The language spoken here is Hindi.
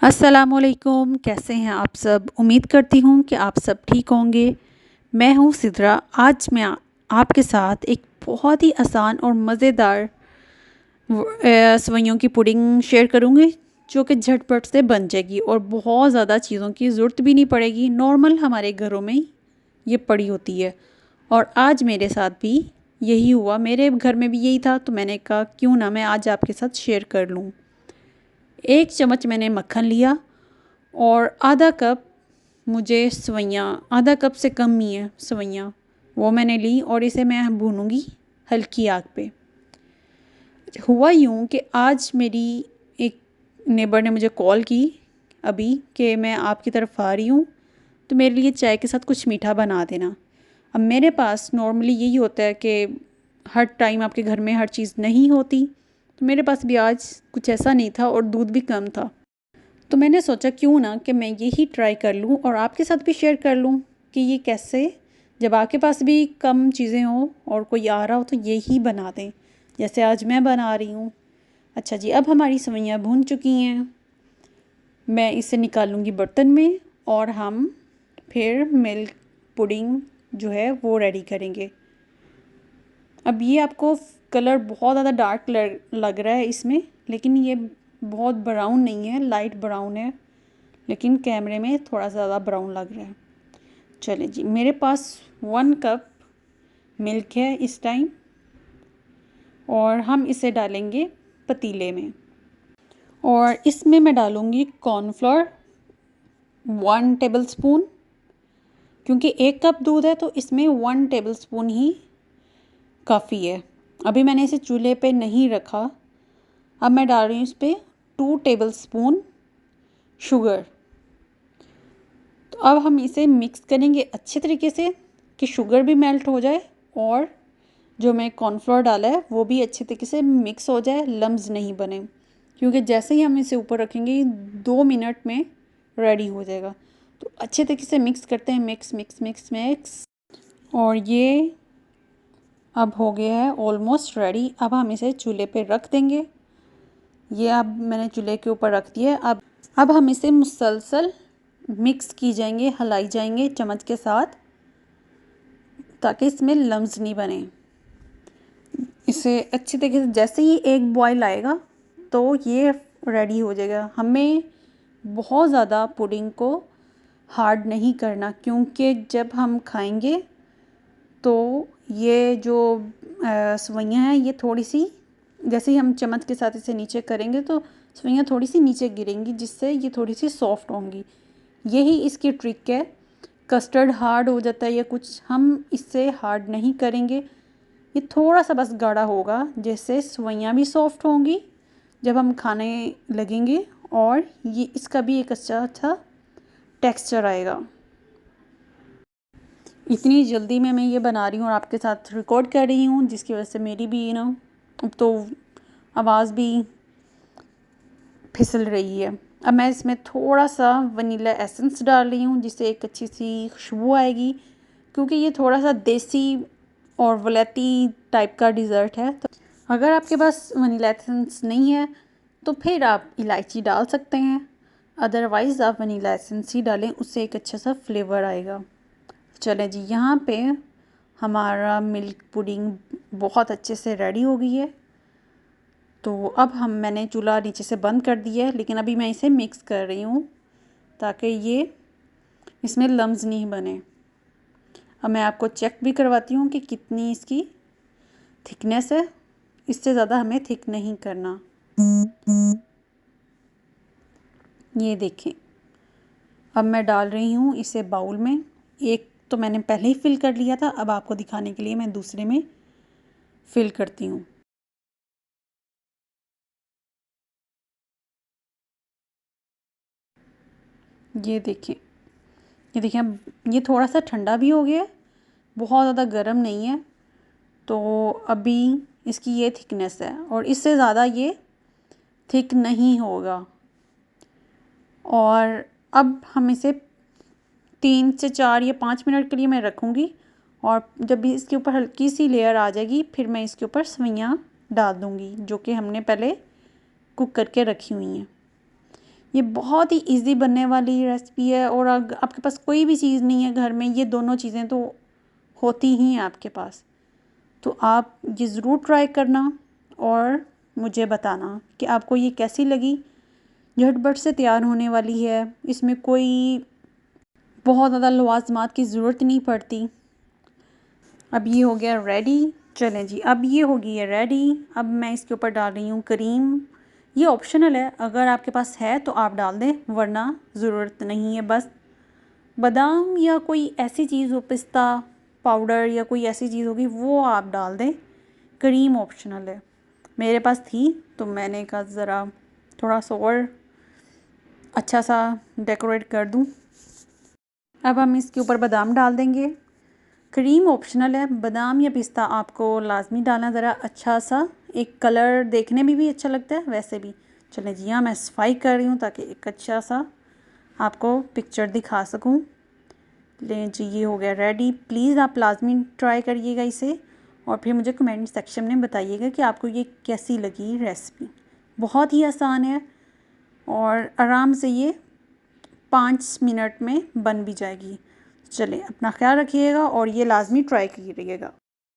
अस्सलामुअलैकुम, कैसे हैं आप सब। उम्मीद करती हूँ कि आप सब ठीक होंगे। मैं हूँ सिद्रा। आज मैं आपके साथ एक बहुत ही आसान और मज़ेदार सेवइयों की पुडिंग शेयर करूँगी जो कि झटपट से बन जाएगी और बहुत ज़्यादा चीज़ों की ज़रूरत भी नहीं पड़ेगी। नॉर्मल हमारे घरों में ये पड़ी होती है और आज मेरे साथ भी यही हुआ। मेरे घर में भी यही था तो मैंने कहा क्यों ना मैं आज आपके साथ शेयर कर लूँ। 1 चम्मच मैंने मक्खन लिया और आधा कप मुझे सेवइयाँ, आधा कप से कम ही है सेवइयाँ, वो मैंने ली और इसे मैं भूनूंगी हल्की आग पे। हुआ यूँ कि आज मेरी एक नेबर ने मुझे कॉल की अभी कि मैं आपकी तरफ आ रही हूँ तो मेरे लिए चाय के साथ कुछ मीठा बना देना। अब मेरे पास नॉर्मली यही होता है कि हर टाइम आपके घर में हर चीज़ नहीं होती, तो मेरे पास भी आज कुछ ऐसा नहीं था और दूध भी कम था। तो मैंने सोचा क्यों ना कि मैं यही ट्राई कर लूँ और आपके साथ भी शेयर कर लूँ कि ये कैसे, जब आपके पास भी कम चीज़ें हों और कोई आ रहा हो तो यही बना दें जैसे आज मैं बना रही हूँ। अच्छा जी, अब हमारी सेवइयाँ भून चुकी हैं। मैं इसे निकालूंगी बर्तन में और हम फिर मिल्क पुडिंग जो है वो रेडी करेंगे। अब ये आपको कलर बहुत ज़्यादा डार्क कलर लग रहा है इसमें, लेकिन ये बहुत ब्राउन नहीं है, लाइट ब्राउन है, लेकिन कैमरे में थोड़ा सा ज़्यादा ब्राउन लग रहा है। चलिए जी, मेरे पास 1 कप मिल्क है इस टाइम और हम इसे डालेंगे पतीले में और इसमें मैं डालूँगी कॉर्नफ्लोर 1 टेबलस्पून, क्योंकि 1 कप दूध है तो इसमें 1 टेबलस्पून ही काफ़ी है। अभी मैंने इसे चूल्हे पे नहीं रखा। अब मैं डाल रही हूँ इस पर 2 टेबलस्पून शुगर। तो अब हम इसे मिक्स करेंगे अच्छे तरीके से कि शुगर भी मेल्ट हो जाए और जो मैं कॉर्नफ्लोर डाला है वो भी अच्छे तरीके से मिक्स हो जाए, लम्स नहीं बने, क्योंकि जैसे ही हम इसे ऊपर रखेंगे 2 मिनट में रेडी हो जाएगा। तो अच्छे तरीके से मिक्स करते हैं, मिक्स मिक्स मिक्स मिक्स, और ये अब हो गया है ऑलमोस्ट रेडी। अब हम इसे चूल्हे पे रख देंगे। ये अब मैंने चूल्हे के ऊपर रख दिया। अब हम इसे मुसलसल मिक्स की जाएंगे, हिलाई जाएंगे चम्मच के साथ ताकि इसमें लम्स नहीं बने। इसे अच्छी तरीके से जैसे ही एक बॉयल आएगा तो ये रेडी हो जाएगा। हमें बहुत ज़्यादा पुडिंग को हार्ड नहीं करना, क्योंकि जब हम खाएंगे तो ये जो सेवइयाँ हैं ये थोड़ी सी, जैसे ही हम चम्मच के साथ इसे नीचे करेंगे तो सेवइयाँ थोड़ी सी नीचे गिरेंगी, जिससे ये थोड़ी सी सॉफ्ट होंगी। यही इसकी ट्रिक है। कस्टर्ड हार्ड हो जाता है या कुछ, हम इससे हार्ड नहीं करेंगे। ये थोड़ा सा बस गाढ़ा होगा, जिससे सेवइयाँ भी सॉफ्ट होंगी जब हम खाने लगेंगे और ये इसका भी एक अच्छा टेक्सचर आएगा। इतनी जल्दी में मैं ये बना रही हूँ और आपके साथ रिकॉर्ड कर रही हूँ, जिसकी वजह से मेरी भी अब तो आवाज़ भी फिसल रही है। अब मैं इसमें थोड़ा सा वनीला एसेंस डाल रही हूँ जिससे एक अच्छी सी खुशबू आएगी, क्योंकि ये थोड़ा सा देसी और वलैती टाइप का डिज़र्ट है। तो अगर आपके पास वनीला एसेंस नहीं है तो फिर आप इलायची डाल सकते हैं, अदरवाइज़ आप वनीला एसेंस ही डालें, उससे एक अच्छा सा फ्लेवर आएगा। चलें जी, यहाँ पे हमारा मिल्क पुडिंग बहुत अच्छे से रेडी हो गई है। तो अब मैंने चूल्हा नीचे से बंद कर दिया है, लेकिन अभी मैं इसे मिक्स कर रही हूँ ताकि ये इसमें लम्स नहीं बने। अब मैं आपको चेक भी करवाती हूँ कि कितनी इसकी थिकनेस है। इससे ज़्यादा हमें थिक नहीं करना। ये देखें, अब मैं डाल रही हूँ इसे बाउल में। एक तो मैंने पहले ही फिल कर लिया था, अब आपको दिखाने के लिए मैं दूसरे में फिल करती हूँ। ये देखें, ये देखिए, अब ये थोड़ा सा ठंडा भी हो गया, बहुत ज़्यादा गर्म नहीं है। तो अभी इसकी ये थिकनेस है और इससे ज़्यादा ये थिक नहीं होगा। और अब हम इसे 3 से 4 या 5 मिनट के लिए मैं रखूँगी, और जब भी इसके ऊपर हल्की सी लेयर आ जाएगी फिर मैं इसके ऊपर सेवइयाँ डाल दूँगी जो कि हमने पहले कुक करके रखी हुई हैं। ये बहुत ही इजी बनने वाली रेसिपी है, और अगर आपके पास कोई भी चीज़ नहीं है घर में, ये दोनों चीज़ें तो होती ही हैं आपके पास, तो आप ये ज़रूर ट्राई करना और मुझे बताना कि आपको ये कैसी लगी। झटपट से तैयार होने वाली है, इसमें कोई बहुत ज़्यादा लवाज़मात की ज़रूरत नहीं पड़ती। अब ये हो गया रेडी। चलें जी, अब ये हो गई है रेडी। अब मैं इसके ऊपर डाल रही हूँ क्रीम। ये ऑप्शनल है, अगर आपके पास है तो आप डाल दें, वरना ज़रूरत नहीं है। बस बादाम या कोई ऐसी चीज़ हो, पिस्ता पाउडर या कोई ऐसी चीज़ होगी, वो आप डाल दें। क्रीम ऑप्शनल है, मेरे पास थी तो मैंने कहा ज़रा थोड़ा सा और अच्छा सा डेकोरेट कर दूँ। अब हम इसके ऊपर बादाम डाल देंगे। क्रीम ऑप्शनल है, बादाम या पिस्ता आपको लाजमी डालना, ज़रा अच्छा सा एक कलर देखने में भी अच्छा लगता है, वैसे भी। चलें जी, हाँ मैं सफाई कर रही हूँ ताकि एक अच्छा सा आपको पिक्चर दिखा सकूँ। लें जी, ये हो गया रेडी। प्लीज़ आप लाजमी ट्राई करिएगा इसे, और फिर मुझे कमेंट सेक्शन में बताइएगा कि आपको ये कैसी लगी रेसिपी। बहुत ही आसान है और आराम से ये 5 मिनट में बन भी जाएगी। चलें, अपना ख्याल रखिएगा और ये लाजमी ट्राई कीजिएगा।